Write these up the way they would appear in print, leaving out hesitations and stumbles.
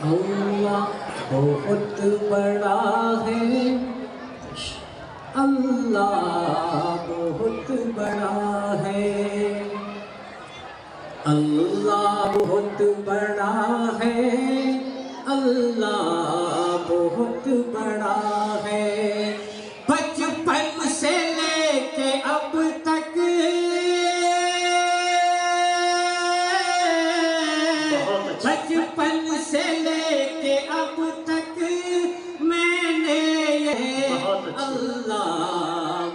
अल्लाह बहुत बड़ा है, अल्लाह बहुत बड़ा है, अल्लाह बहुत बड़ा है, अल्लाह बहुत बड़ा है। बचपन से लेके अब तक बचपन से लेके अब तक मैंने ये अल्लाह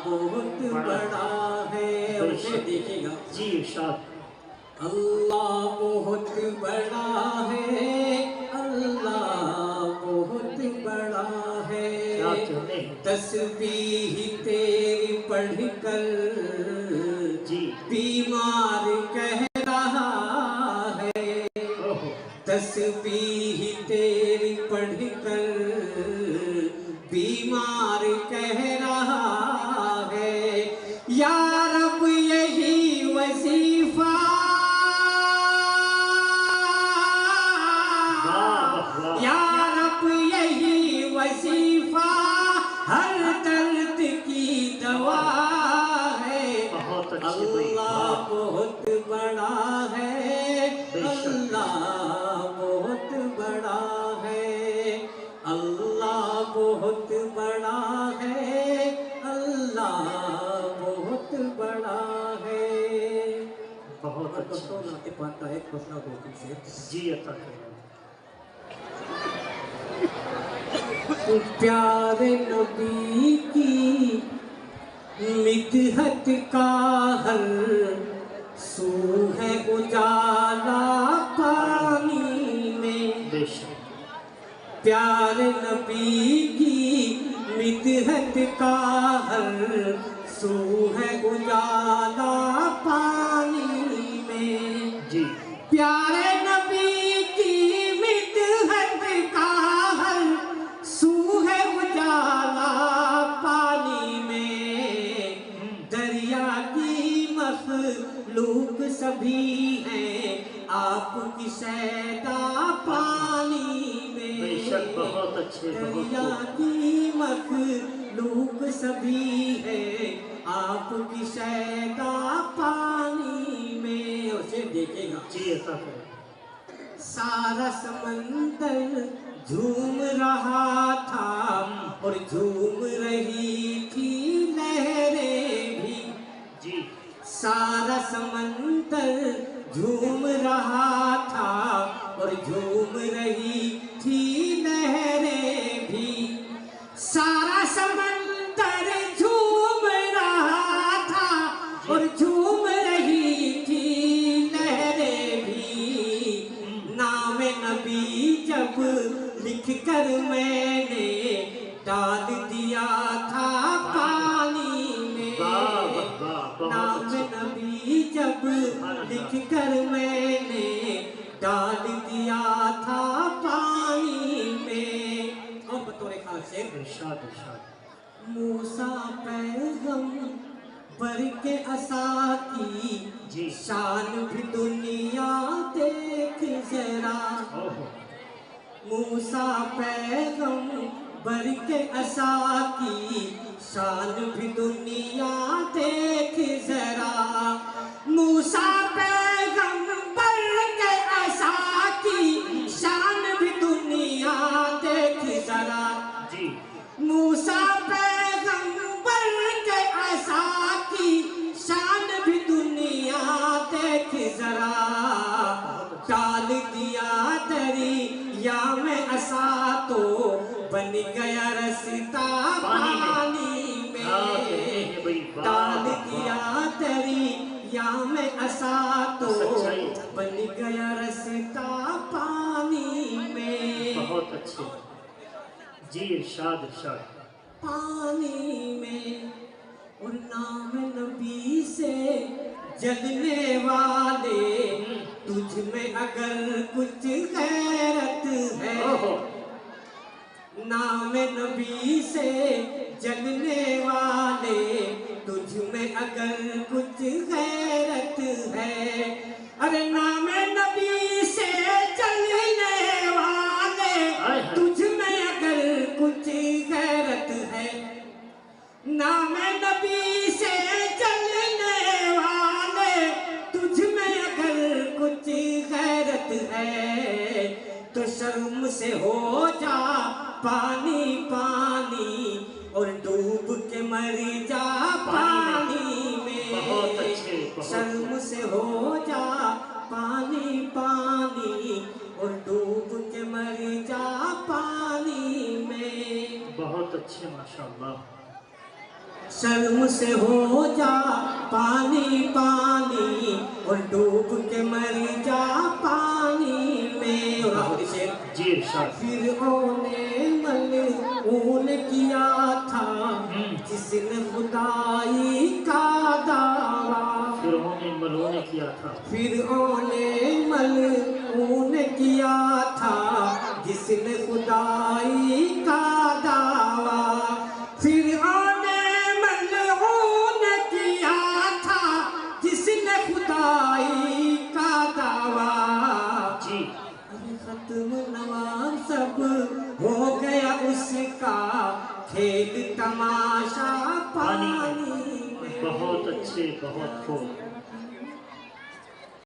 बहुत बड़ा है। उसे देखिएगा जी इरशाद। अल्लाह बहुत बड़ा है, अल्लाह बहुत बड़ा है। तस्बीह तेरी पढ़कर जी बीमार कह रहा है, तस्बीह तेरी पढ़कर बीमार कह रहा है। या रब यही वजीफा, या रब यही वजीफा हर दर्द की दवा है। अल्लाह बहुत बड़ा है, अल्लाह बहुत बड़ा है, अल्लाह बहुत बड़ा है, अल्लाह बहुत बड़ा है। बहुत अच्छा नाते पाक का एक मसला होती से जी अता करें। प्यारे नबी की मिदहत का हर सू है उजाला पानी में। प्यारे नबी की मिदहत का हर सू है उजाला पानी में। जी प्यारे नबी की मिदहत का हर सू है उजाला पानी में। दरिया की मखलूक सभी हैं आपकी सैदा पानी में। बहुत अच्छे। दरिया की मखलूक सभी हैं आपकी सैदा पानी में। उसे देखेगा जी ऐसा करें। सारा समंदर झूम रहा था और झूम रही थी लहरें भी। जी सारा समंदर झूम रहा था और झूम रही थी लहरें भी। सारा समंदर झूम रहा था और झूम रही थी लहरें भी। नाम नबी जब लिख कर मैंने डाल दिया था पानी में। नाम नबी जब लिख कर मैंने डाल दिया था पानी में। और बतौर खास से इरशाद इरशाद। मूसा पैगंबर के असा की जी शान भी दुनिया देख जरा। मूसा पैगंबर के असा की शान भी दुनिया देख जरा। मूसा पैगंबर के असा की शान भी दुनिया देख जरा। जी मूसा पैगंबर के असा की शान भी दुनिया देख जरा। डाल दिया दरिया में असा तो बन गया रास्ता पानी में। डाल दिया दरिया में असा तो बन गया रास्ता पानी में। बहुत अच्छे। जी इरशाद इरशाद। पानी में और नाम नबी से जलने वाले तुझ में अगर कुछ गैरत है। नाम नबी से जलने वाले तुझ में अगर कुछ गैरत है। अरे नाम नबी से जलने वाले शर्म से हो जा पानी पानी और डूब के मर जा पानी बहुत में। अच्छे, बहुत। शर्म से हो जा पानी पानी और डूब के मर जा पानी में। बहुत अच्छे माशाअल्लाह। शर्म से हो जा पानी पानी और डूब के मर जा पानी में। और आखिरी शेर जी इरशाद। फिरऔने मलऊन किया था जिसने खुदाई का दावा। फिरौने मलऊन किया था। फिरऔने मलऊन किया था जिसने खुदाई का दावा। फिरऔने मलऊन किया था जिसने खुदाई का दावा। जी खत्म नवाब सब हो गया उसका खेल तमाशा पानी में। बहुत अच्छे, बहुत खूब।